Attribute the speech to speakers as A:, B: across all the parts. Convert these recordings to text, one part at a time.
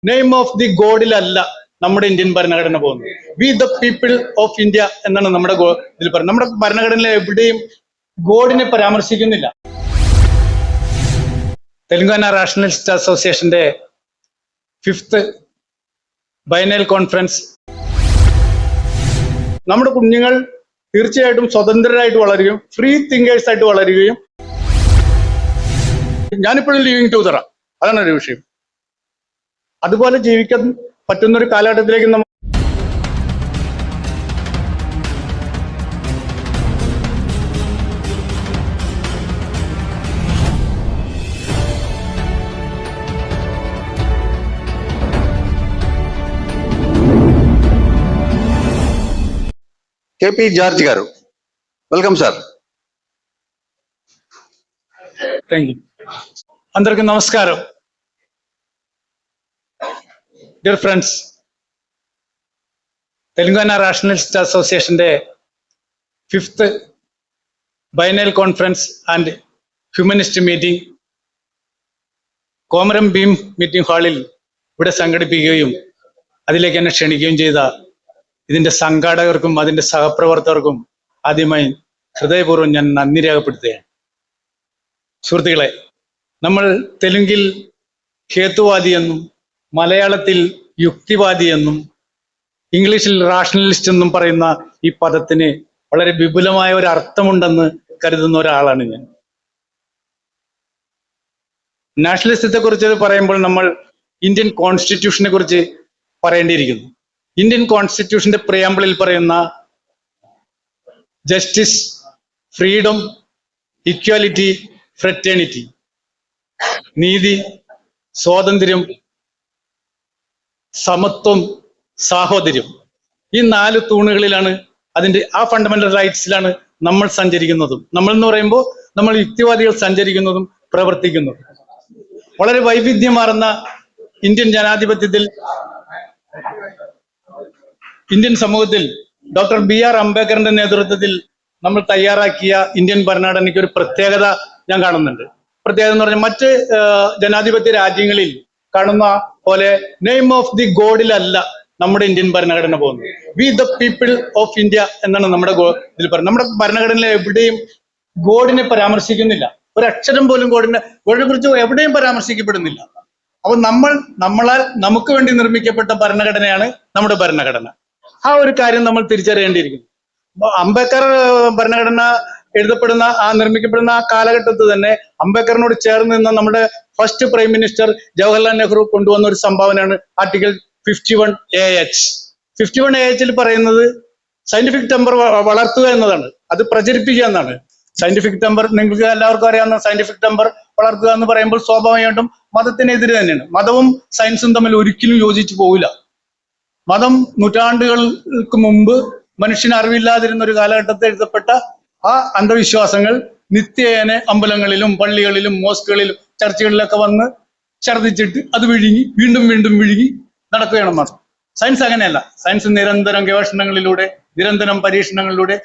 A: Name of the ഗോഡിലല്ല നമ്മുടെ Indian ഭരണഘടന പോകുന്നത്. We the people of India എന്നാണ് നമ്മുടെ ഇതിൽ പറയുന്നത്. നമ്മുടെ ഭരണഘടനയിൽ എവിടെയും ഗോഡിനെ പരാമർശിക്കുന്നില്ല. തെലങ്കാന റാഷണലിസ്റ്റ് അസോസിയേഷന്റെ 5th ബൈനൽ കോൺഫറൻസ്. നമ്മുടെ കുഞ്ഞുങ്ങൾ തീർച്ചയായിട്ടും സ്വതന്ത്രരായിട്ട് വളരുകയും ഫ്രീ തിങ്കേഴ്സ് ആയിട്ട് വളരുകയും, ഞാനിപ്പോഴും ലിവിങ് ടുഗദർ, അതാണ് ഒരു വിഷയം. അതുപോലെ ജീവിക്കാൻ പറ്റുന്ന ഒരു കാലഘട്ടത്തിലേക്ക് നമ്മൾ
B: KP జార్జ్ గారు, వెల్కమ్ సార్.
A: Thank you. అందరికీ నమస్కారం. డియర్ ఫ్రెండ్స్, తెలంగాణ రాషనలిస్ట్ అసోసియేషന്റെ 5th biennial conference and humanist meeting Komaram Bheem meeting ഹാളിൽ ഇവിടെ സംഘടിപ്പിക്കുകയും അതിലേക്ക് എന്നെ ക്ഷണിക്കുകയും ചെയ്ത ഇതിന്റെ സംഘാടകർക്കും അതിന്റെ സഹപ്രവർത്തകർക്കും ആദ്യമായി ഹൃദയപൂർവ്വം ഞാൻ നന്ദി രേഖപ്പെടുത്തുകയാണ്. സുഹൃത്തുക്കളെ, നമ്മൾ തെലുങ്കിൽ ഹേതുവാദി എന്നും മലയാളത്തിൽ യുക്തിവാദി എന്നും ഇംഗ്ലീഷിൽ റാഷണലിസ്റ്റ് എന്നും പറയുന്ന ഈ പദത്തിന് വളരെ വിപുലമായ ഒരു അർത്ഥമുണ്ടെന്ന് കരുതുന്ന ഒരാളാണ് ഞാൻ. നാഷണലിസത്തെ കുറിച്ച് പറയുമ്പോൾ നമ്മൾ ഇന്ത്യൻ കോൺസ്റ്റിറ്റ്യൂഷനെ കുറിച്ച് പറയേണ്ടിയിരിക്കുന്നു. ഇന്ത്യൻ കോൺസ്റ്റിറ്റ്യൂഷന്റെ പ്രിയാമ്പിളിൽ പറയുന്ന ജസ്റ്റിസ്, ഫ്രീഡം, ഇക്വാലിറ്റി, ഫ്രറ്റേണിറ്റി, നീതി, സ്വാതന്ത്ര്യം, സമത്വം, സാഹോദര്യം, ഈ 4 തൂണുകളിലാണ്, അതിന്റെ ആ ഫണ്ടമെന്റൽ റൈറ്റ്സിലാണ് നമ്മൾ സഞ്ചരിക്കുന്നതും. നമ്മൾ എന്ന് പറയുമ്പോൾ നമ്മൾ യുക്തിവാദികൾ സഞ്ചരിക്കുന്നതും പ്രവർത്തിക്കുന്നതും. വളരെ വൈവിധ്യമാർന്ന ഇന്ത്യൻ ജനാധിപത്യത്തിൽ, ഇന്ത്യൻ സമൂഹത്തിൽ ഡോക്ടർ BR അംബേദ്കറിന്റെ നേതൃത്വത്തിൽ നമ്മൾ തയ്യാറാക്കിയ ഇന്ത്യൻ ഭരണഘടനയ്ക്ക് ഒരു പ്രത്യേകത ഞാൻ കാണുന്നുണ്ട്. പ്രത്യേകത എന്ന് പറഞ്ഞാൽ മറ്റ് ജനാധിപത്യ രാജ്യങ്ങളിൽ കാണുന്ന പോലെ നെയിം ഓഫ് ദി ഗോഡിലല്ല നമ്മുടെ ഇന്ത്യൻ ഭരണഘടന പോകുന്നത്. We the people of India എന്നാണ് നമ്മുടെ ഇതിൽ പറയുന്നത്. നമ്മുടെ ഭരണഘടനയിൽ എവിടെയും ഗോഡിനെ പരാമർശിക്കുന്നില്ല. ഒരു അക്ഷരം പോലും ഗോഡിനെ കുറിച്ച് എവിടെയും പരാമർശിക്കപ്പെടുന്നില്ല. അപ്പൊ നമ്മളാൽ നമുക്ക് വേണ്ടി നിർമ്മിക്കപ്പെട്ട ഭരണഘടനയാണ് നമ്മുടെ ഭരണഘടന. ആ ഒരു കാര്യം നമ്മൾ തിരിച്ചറിയേണ്ടിയിരിക്കുന്നു. അംബേദ്കർ ഭരണഘടന നിർമ്മിക്കപ്പെടുന്ന ആ കാലഘട്ടത്തിൽ തന്നെ അംബേദ്കറിനോട് ചേർന്ന് നിന്ന നമ്മുടെ first prime minister Jawaharlal Nehru കൊണ്ടുവന്ന ഒരു സംഭാവനയാണ് ആർട്ടിക്കിൾ 51AH. 51AH പറയുന്നത് സയന്റിഫിക് ടെമ്പർ വളർത്തുക എന്നതാണ്, അത് പ്രചരിപ്പിക്കുക എന്നാണ്. സയന്റിഫിക് ടെമ്പർ നിങ്ങൾക്ക് എല്ലാവർക്കും അറിയാവുന്ന സയന്റിഫിക് ടെമ്പർ വളർത്തുക എന്ന് പറയുമ്പോൾ സ്വാഭാവികമായിട്ടും മതത്തിനെതിരെ തന്നെയാണ്. മതവും സയൻസും തമ്മിൽ ഒരിക്കലും യോജിച്ചു പോവില്ല. മതം നൂറ്റാണ്ടുകൾക്ക് മുമ്പ് മനുഷ്യന് അറിവില്ലാതിരുന്ന ഒരു കാലഘട്ടത്തിൽ എഴുതപ്പെട്ട ആ അന്ധവിശ്വാസങ്ങൾ നിത്യേന അമ്പലങ്ങളിലും പള്ളികളിലും മോസ്കുകളിലും ചർച്ചുകളിലൊക്കെ വന്ന് ഛർദ്ദിച്ചിട്ട് അത് വിഴുങ്ങി വീണ്ടും വീണ്ടും വിഴുങ്ങി നടക്കുകയാണ് മതം. സയൻസ് അങ്ങനെയല്ല. സയൻസ് നിരന്തരം ഗവേഷണങ്ങളിലൂടെ, നിരന്തരം പരീക്ഷണങ്ങളിലൂടെ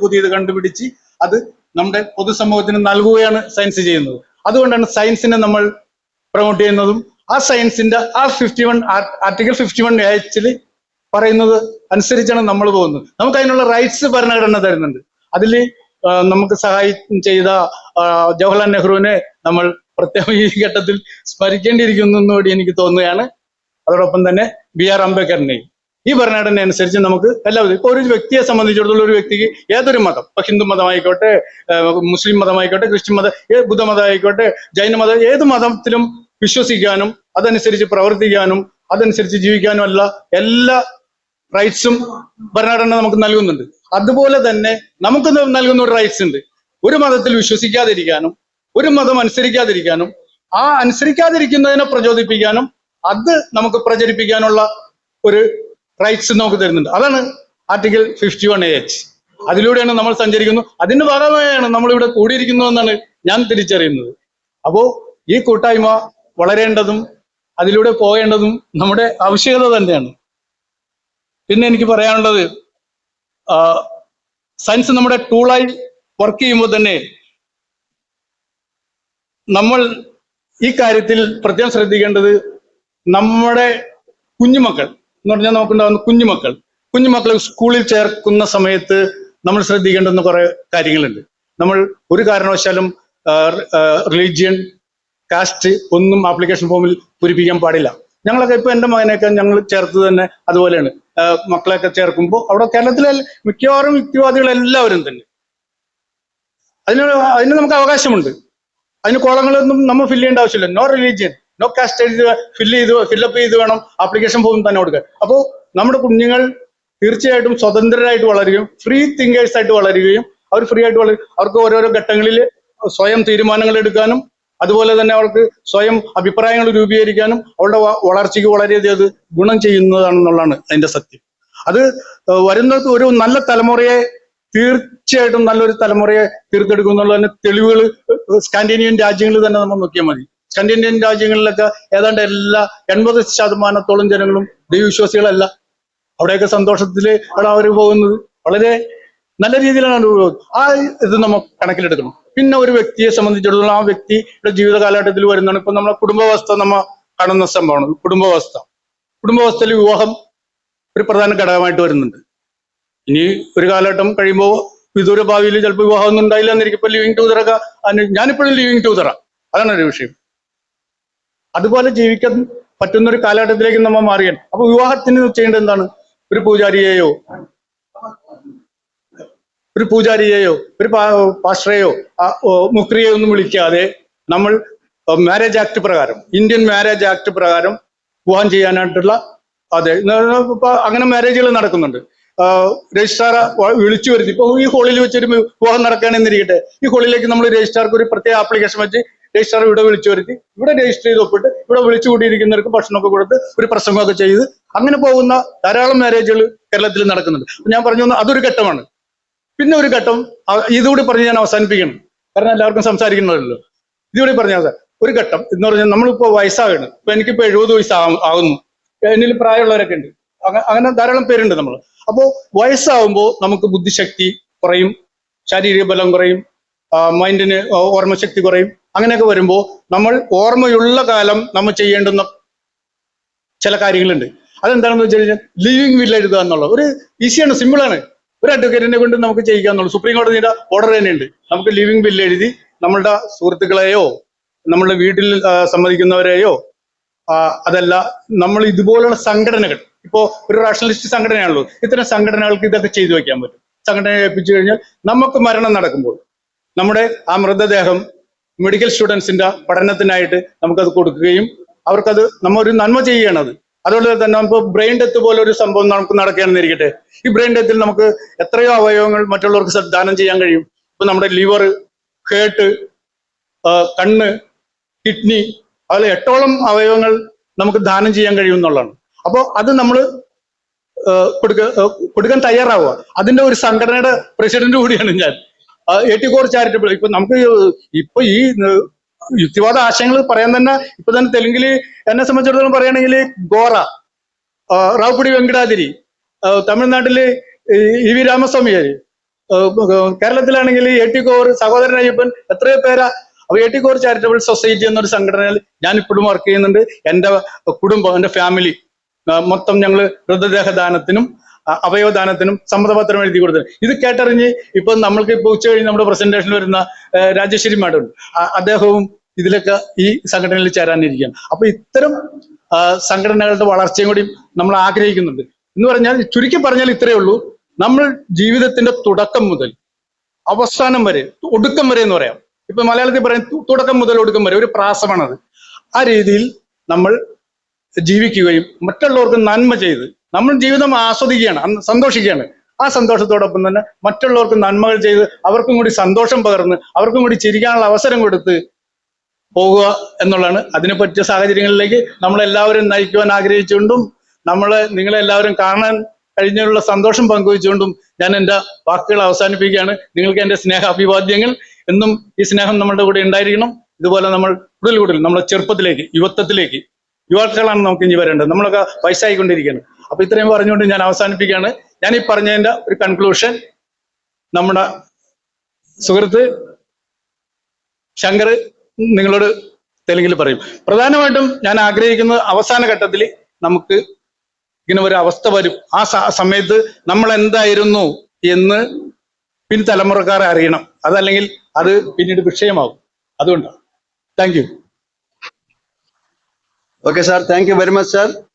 A: പുതിയത് കണ്ടുപിടിച്ച് അത് നമ്മുടെ പൊതുസമൂഹത്തിന് നൽകുകയാണ് സയൻസ് ചെയ്യുന്നത്. അതുകൊണ്ടാണ് സയൻസിനെ നമ്മൾ പ്രൊമോട്ട് ചെയ്യുന്നതും. ആ സയൻസിന്റെ ആ ആർട്ടിക്കിൾ 51AH പറയുന്നത് അനുസരിച്ചാണ് നമ്മൾ പോകുന്നത്. നമുക്ക് അതിനുള്ള റൈറ്റ്സ് ഭരണഘടന തരുന്നുണ്ട്. അതിൽ നമുക്ക് സഹായം ചെയ്ത ജവഹർലാൽ നെഹ്റുവിനെ നമ്മൾ പ്രത്യേകം ഈ ഘട്ടത്തിൽ സ്മരിക്കേണ്ടിയിരിക്കുന്നു എനിക്ക് തോന്നുകയാണ്. അതോടൊപ്പം തന്നെ BR അംബേദ്കറിനെയും. ഈ ഭരണഘടന അനുസരിച്ച് നമുക്ക് എല്ലാവരും, ഇപ്പൊ ഒരു വ്യക്തിയെ സംബന്ധിച്ചിടത്തോളം ഒരു വ്യക്തിക്ക് ഏതൊരു മതം, ഇപ്പൊ ഹിന്ദു മതമായിക്കോട്ടെ, മുസ്ലിം മതമായിക്കോട്ടെ, ക്രിസ്ത്യൻ മതം, ബുദ്ധമതമായിക്കോട്ടെ, ജൈനമതം, ഏത് മതത്തിലും വിശ്വസിക്കാനും അതനുസരിച്ച് പ്രവർത്തിക്കാനും അതനുസരിച്ച് ജീവിക്കാനും എല്ലാ റൈറ്റ്സും ഭരണഘടന നമുക്ക് നൽകുന്നുണ്ട്. അതുപോലെ തന്നെ നമുക്ക് നൽകുന്ന ഒരു റൈറ്റ്സ് ഉണ്ട്. ഒരു മതത്തിൽ വിശ്വസിക്കാതിരിക്കാനും ഒരു മതം അനുസരിക്കാതിരിക്കാനും ആ അനുസരിക്കാതിരിക്കുന്നതിനെ പ്രചോദിപ്പിക്കാനും അത് നമുക്ക് പ്രചരിപ്പിക്കാനുള്ള ഒരു റൈറ്റ്സ് നമുക്ക് തരുന്നുണ്ട്. അതാണ് ആർട്ടിക്കിൾ 51AH. അതിലൂടെയാണ് നമ്മൾ സഞ്ചരിക്കുന്നു. അതിന്റെ ഭാഗമായാണ് നമ്മളിവിടെ കൂടിയിരിക്കുന്നതെന്നാണ് ഞാൻ തിരിച്ചറിയുന്നത്. അപ്പോ ഈ കൂട്ടായ്മ വളരേണ്ടതും അതിലൂടെ പോകേണ്ടതും നമ്മുടെ ആവശ്യകത തന്നെയാണ്. പിന്നെ എനിക്ക് പറയാനുള്ളത്, സയൻസ് നമ്മുടെ ടൂളായി വർക്ക് ചെയ്യുമ്പോൾ തന്നെ നമ്മൾ ഈ കാര്യത്തിൽ പ്രത്യേകം ശ്രദ്ധിക്കേണ്ടത്, നമ്മുടെ കുഞ്ഞുമക്കൾ എന്ന് പറഞ്ഞാൽ നമുക്കുണ്ടാകുന്ന കുഞ്ഞുമക്കൾ സ്കൂളിൽ ചേർക്കുന്ന സമയത്ത് നമ്മൾ ശ്രദ്ധിക്കേണ്ടുന്ന കുറെ കാര്യങ്ങളുണ്ട്. നമ്മൾ ഒരു കാരണവശാലും റിലീജിയൻ, കാസ്റ്റ് ഒന്നും ആപ്ലിക്കേഷൻ ഫോമിൽ പൂരിപ്പിക്കാൻ പാടില്ല. ഞങ്ങളൊക്കെ ഇപ്പൊ എന്റെ മകനെയൊക്കെ ഞങ്ങൾ ചേർത്ത് തന്നെ അതുപോലെയാണ്. മക്കളെയൊക്കെ ചേർക്കുമ്പോൾ അവിടെ കേരളത്തിലെ മിക്കവാറും യുക്തിവാദികളെല്ലാവരും തന്നെ അതിന് നമുക്ക് അവകാശമുണ്ട്. അതിന് കോളങ്ങളൊന്നും നമ്മൾ ഫില്ല് ചെയ്യേണ്ട ആവശ്യമില്ല. No religion, no caste fill up ചെയ്ത് വേണം ആപ്ലിക്കേഷൻ ഫോം തന്നെ കൊടുക്കാൻ. അപ്പോൾ നമ്മുടെ കുഞ്ഞുങ്ങൾ തീർച്ചയായിട്ടും സ്വതന്ത്രരായിട്ട് വളരുകയും ഫ്രീ തിങ്കേഴ്സ് ആയിട്ട് വളരുകയും അവർ ഫ്രീ ആയിട്ട് അവർക്ക് ഓരോരോ ഘട്ടങ്ങളിൽ സ്വയം തീരുമാനങ്ങൾ എടുക്കാനും അതുപോലെ തന്നെ അവർക്ക് സ്വയം അഭിപ്രായങ്ങൾ രൂപീകരിക്കാനും അവരുടെ വളർച്ചയ്ക്ക് വളരെയധികം അത് ഗുണം ചെയ്യുന്നതാണെന്നുള്ളതാണ് അതിന്റെ സത്യം. അത് വരുന്നത് ഒരു നല്ല തലമുറയെ തീർച്ചയായിട്ടും നല്ലൊരു തലമുറയെ തീർത്തെടുക്കും എന്നുള്ളതിന് തെളിവുകൾ സ്കാൻഡിനേവിയൻ രാജ്യങ്ങളിൽ തന്നെ നമ്മൾ നോക്കിയാൽ മതി. സ്കാൻഡിനേവിയൻ രാജ്യങ്ങളിലൊക്കെ ഏതാണ്ട് എല്ലാ 80% ജനങ്ങളും ദൈവവിശ്വാസികളല്ല. അവിടെയൊക്കെ സന്തോഷത്തിലാണ് അവർ പോകുന്നത്. വളരെ നല്ല രീതിയിലാണ് അനുഭവം. ആ ഇത് നമ്മൾ കണക്കിലെടുക്കണം. പിന്നെ ഒരു വ്യക്തിയെ സംബന്ധിച്ചിടത്തോളം ആ വ്യക്തിയുടെ ജീവിത കാലഘട്ടത്തിൽ വരുന്നതാണ് ഇപ്പൊ നമ്മളെ കുടുംബാവസ്ഥ നമ്മൾ കാണുന്ന സംഭവമാണ്. കുടുംബാവസ്ഥയിൽ വിവാഹം ഒരു പ്രധാന ഘടകമായിട്ട് വരുന്നുണ്ട്. ഇനി ഒരു കാലഘട്ടം കഴിയുമ്പോൾ വിദൂര ഭാവിയിൽ ചിലപ്പോൾ വിവാഹം ഒന്നും ഉണ്ടായില്ല എന്നിരിക്കും. ഇപ്പൊ ലിവിങ് ടൂതറൊക്കെ ഞാനിപ്പോഴും ലിവിങ് ടൂതറാ, അതാണ് ഒരു വിഷയം. അതുപോലെ ജീവിക്കാൻ പറ്റുന്ന ഒരു കാലഘട്ടത്തിലേക്ക് നമ്മൾ മാറിയാണ്. അപ്പൊ വിവാഹത്തിന് ചെയ്യേണ്ടത് എന്താണ്? ഒരു പൂജാരിയെയോ ഒരു പാസ്റ്ററെയോ മുക്രിയെയോ ഒന്നും വിളിക്കാതെ നമ്മൾ മാരേജ് ആക്ട് പ്രകാരം, ഇന്ത്യൻ മാരേജ് ആക്ട് പ്രകാരം വിവാഹം ചെയ്യാനായിട്ടുള്ള ഇപ്പൊ അങ്ങനെ മാരേജുകൾ നടക്കുന്നുണ്ട്. രജിസ്ട്രാറെ വിളിച്ചു വരുത്തി ഇപ്പൊ ഈ ഹോളിൽ വെച്ചൊരു വിവാഹം നടക്കുകയാണെന്നിരിക്കട്ടെ, ഈ ഹോളിലേക്ക് നമ്മൾ രജിസ്ട്രാർക്ക് ഒരു പ്രത്യേക ആപ്ലിക്കേഷൻ വെച്ച് രജിസ്ട്രാർ ഇവിടെ വിളിച്ചു വരുത്തി ഇവിടെ രജിസ്റ്റർ ചെയ്ത് ഒപ്പിട്ട് ഇവിടെ വിളിച്ചു കൂടിയിരിക്കുന്നവർക്ക് ഭക്ഷണമൊക്കെ കൊടുത്ത് ഒരു പ്രസംഗമൊക്കെ ചെയ്ത് അങ്ങനെ പോകുന്ന ധാരാളം മാരേജുകൾ കേരളത്തിൽ നടക്കുന്നുണ്ട്. ഞാൻ പറഞ്ഞു അതൊരു ഘട്ടമാണ്. പിന്നെ ഒരു ഘട്ടം ഇതുകൂടി പറഞ്ഞ് ഞാൻ അവസാനിപ്പിക്കണം, കാരണം എല്ലാവർക്കും സംസാരിക്കണമല്ലോ. ഇതുകൂടി പറഞ്ഞാൽ ഒരു ഘട്ടം എന്ന് പറഞ്ഞാൽ നമ്മളിപ്പോ വയസ്സാകണം. ഇപ്പൊ എനിക്കിപ്പോ 70 വയസ്സ് ആകുന്നു. എന്നിൽ പ്രായമുള്ളവരൊക്കെ ഉണ്ട്, അങ്ങനെ ധാരാളം പേരുണ്ട് നമ്മൾ. അപ്പോൾ വയസ്സാവുമ്പോൾ നമുക്ക് ബുദ്ധിശക്തി കുറയും, ശാരീരിക ബലം കുറയും, മൈൻഡിന് ഓർമ്മശക്തി കുറയും. അങ്ങനെയൊക്കെ വരുമ്പോൾ നമ്മൾ ഓർമ്മയുള്ള കാലം നമ്മൾ ചെയ്യേണ്ടുന്ന ചില കാര്യങ്ങളുണ്ട്. അതെന്താണെന്ന് വെച്ച് കഴിഞ്ഞാൽ ലിവിങ് വിൽ എഴുതുക എന്നുള്ള ഒരു ഈസിയാണ്, സിമ്പിളാണ്. ഒരു അഡ്വക്കേറ്റിനെ കൊണ്ട് നമുക്ക് ചെയ്യിക്കാന്നുള്ളൂ. സുപ്രീം കോടതിയുടെ ഓർഡർ തന്നെയുണ്ട്. നമുക്ക് ലിവിങ് വിൽ എഴുതി നമ്മളുടെ സുഹൃത്തുക്കളെയോ നമ്മളുടെ വീട്ടിൽ സമ്മതിക്കുന്നവരെയോ അതല്ല നമ്മൾ ഇതുപോലുള്ള സംഘടനകൾ, ഇപ്പോ ഒരു റാഷണലിസ്റ്റ് സംഘടനയാണല്ലോ, ഇത്തരം സംഘടനകൾക്ക് ഇതൊക്കെ ചെയ്തു വെക്കാൻ പറ്റും. സംഘടന ഏൽപ്പിച്ചു കഴിഞ്ഞാൽ നമുക്ക് മരണം നടക്കുമ്പോൾ നമ്മുടെ ആ മൃതദേഹം മെഡിക്കൽ സ്റ്റുഡൻസിന്റെ പഠനത്തിനായിട്ട് നമുക്കത് കൊടുക്കുകയും അവർക്കത് നമ്മൾ ഒരു നന്മ ചെയ്യുകയാണത്. അതുപോലെ തന്നെ ഇപ്പോൾ ബ്രെയിൻ ഡെത്ത് പോലെ ഒരു സംഭവം നമുക്ക് നടക്കുകയാണെന്നിരിക്കട്ടെ, ഈ ബ്രെയിൻ ഡെത്തിൽ നമുക്ക് എത്രയോ അവയവങ്ങൾ മറ്റുള്ളവർക്ക് ദാനം ചെയ്യാൻ കഴിയും. ഇപ്പൊ നമ്മുടെ ലിവർ, ഹേർട്ട്, കണ്ണ്, കിഡ്നി, അതിൽ 8ഓളം അവയവങ്ങൾ നമുക്ക് ദാനം ചെയ്യാൻ കഴിയും എന്നുള്ളതാണ്. അപ്പോൾ അത് നമ്മൾ കൊടുക്കാൻ തയ്യാറാവുക. അതിന്റെ ഒരു സംഘടനയുടെ പ്രസിഡന്റ് കൂടിയാണ് ഞാൻ. AT Core charitable. ഇപ്പൊ നമുക്ക് ഇപ്പൊ ഈ യുക്തിവാദ ആശയങ്ങൾ പറയാൻ തന്നെ ഇപ്പൊ തന്നെ തെലുങ്കില് എന്നെ സംബന്ധിച്ചിടത്തോളം പറയുകയാണെങ്കിൽ ഗോറ, റാവുപ്പുടി വെങ്കടാതിരി, തമിഴ്നാട്ടില് EV രാമസ്വാമിയാര്, കേരളത്തിലാണെങ്കിൽ AT Core, സഹോദരൻ അയ്യപ്പൻ, എത്രയോ പേരാ. അപ്പൊ AT Core ചാരിറ്റബിൾ സൊസൈറ്റി എന്നൊരു സംഘടനയിൽ ഞാൻ ഇപ്പോഴും വർക്ക് ചെയ്യുന്നുണ്ട്. എൻ്റെ കുടുംബം, എൻ്റെ ഫാമിലി മൊത്തം ഞങ്ങൾ മൃതദേഹദാനത്തിനും അവയവദാനത്തിനും സമ്മതപത്രം എഴുതി കൊടുത്തത്. ഇത് കേട്ടറിഞ്ഞ് ഇപ്പൊ നമ്മൾക്ക് ഇപ്പൊ ഉച്ച കഴിഞ്ഞ് നമ്മുടെ പ്രസന്റേഷനിൽ വരുന്ന രാജശ്രീ മാഡം, അദ്ദേഹവും ഇതിലൊക്കെ ഈ സംഘടനയിൽ ചേരാനിരിക്കുകയാണ്. അപ്പൊ ഇത്തരം സംഘടനകളുടെ വളർച്ചയും കൂടി നമ്മൾ ആഗ്രഹിക്കുന്നുണ്ട്. എന്ന് പറഞ്ഞാൽ ചുരുക്കി പറഞ്ഞാൽ ഇത്രയേ ഉള്ളൂ. നമ്മൾ ജീവിതത്തിന്റെ തുടക്കം മുതൽ അവസാനം വരെ, ഒടുക്കം വരെ എന്ന് പറയാം. ഇപ്പൊ മലയാളത്തിൽ പറയും തുടക്കം മുതൽ ഒടുക്കം വരെ, ഒരു പ്രാസമാണത്. ആ രീതിയിൽ നമ്മൾ ജീവിക്കുകയും മറ്റുള്ളവർക്ക് നന്മ ചെയ്ത് നമ്മൾ ജീവിതം ആസ്വദിക്കുകയാണ്, സന്തോഷിക്കുകയാണ്. ആ സന്തോഷത്തോടൊപ്പം തന്നെ മറ്റുള്ളവർക്ക് നന്മകൾ ചെയ്ത് അവർക്കും കൂടി സന്തോഷം പകർന്ന് അവർക്കും കൂടി ചിരിക്കാനുള്ള അവസരം കൊടുത്ത് പോകുക എന്നുള്ളതാണ്. അതിനെ പറ്റിയ സാഹചര്യങ്ങളിലേക്ക് നമ്മളെല്ലാവരും നയിക്കുവാൻ ആഗ്രഹിച്ചുകൊണ്ടും നിങ്ങളെല്ലാവരും കാണാൻ കഴിഞ്ഞുള്ള സന്തോഷം പങ്കുവെച്ചുകൊണ്ടും ഞാൻ എൻ്റെ വാക്കുകൾ അവസാനിപ്പിക്കുകയാണ്. നിങ്ങൾക്ക് എൻ്റെ സ്നേഹാഭിവാദ്യങ്ങൾ. എന്നും ഈ സ്നേഹം നമ്മളുടെ കൂടെ ഉണ്ടായിരിക്കണം. ഇതുപോലെ നമ്മൾ കൂടുതൽ നമ്മളെ ചെറുപ്പത്തിലേക്ക്, യുവാക്കളാണ് നമുക്ക് ഇനി വരേണ്ടത്. നമ്മളൊക്കെ വയസ്സായിക്കൊണ്ടിരിക്കുകയാണ്. അപ്പൊ ഇത്രയും പറഞ്ഞുകൊണ്ട് ഞാൻ അവസാനിപ്പിക്കുകയാണ്. ഞാൻ ഈ പറഞ്ഞതിന്റെ ഒരു കൺക്ലൂഷൻ നമ്മുടെ സുഹൃത്ത് ശങ്കർ നിങ്ങളോട് തെലുങ്കിൽ പറയും. പ്രധാനമായിട്ടും ഞാൻ ആഗ്രഹിക്കുന്നത് അവസാന ഘട്ടത്തിൽ നമുക്ക് ഇങ്ങനെ ഒരു അവസ്ഥ വരും. ആ സമയത്ത് നമ്മൾ എന്തായിരുന്നു എന്ന് പിൻതലമുറക്കാരെ അറിയണം. അതല്ലെങ്കിൽ അത് പിന്നീട് വിഷയമാകും. അതുകൊണ്ടാണ്. Thank you.
B: Okay, sir. Thank you very much, sir.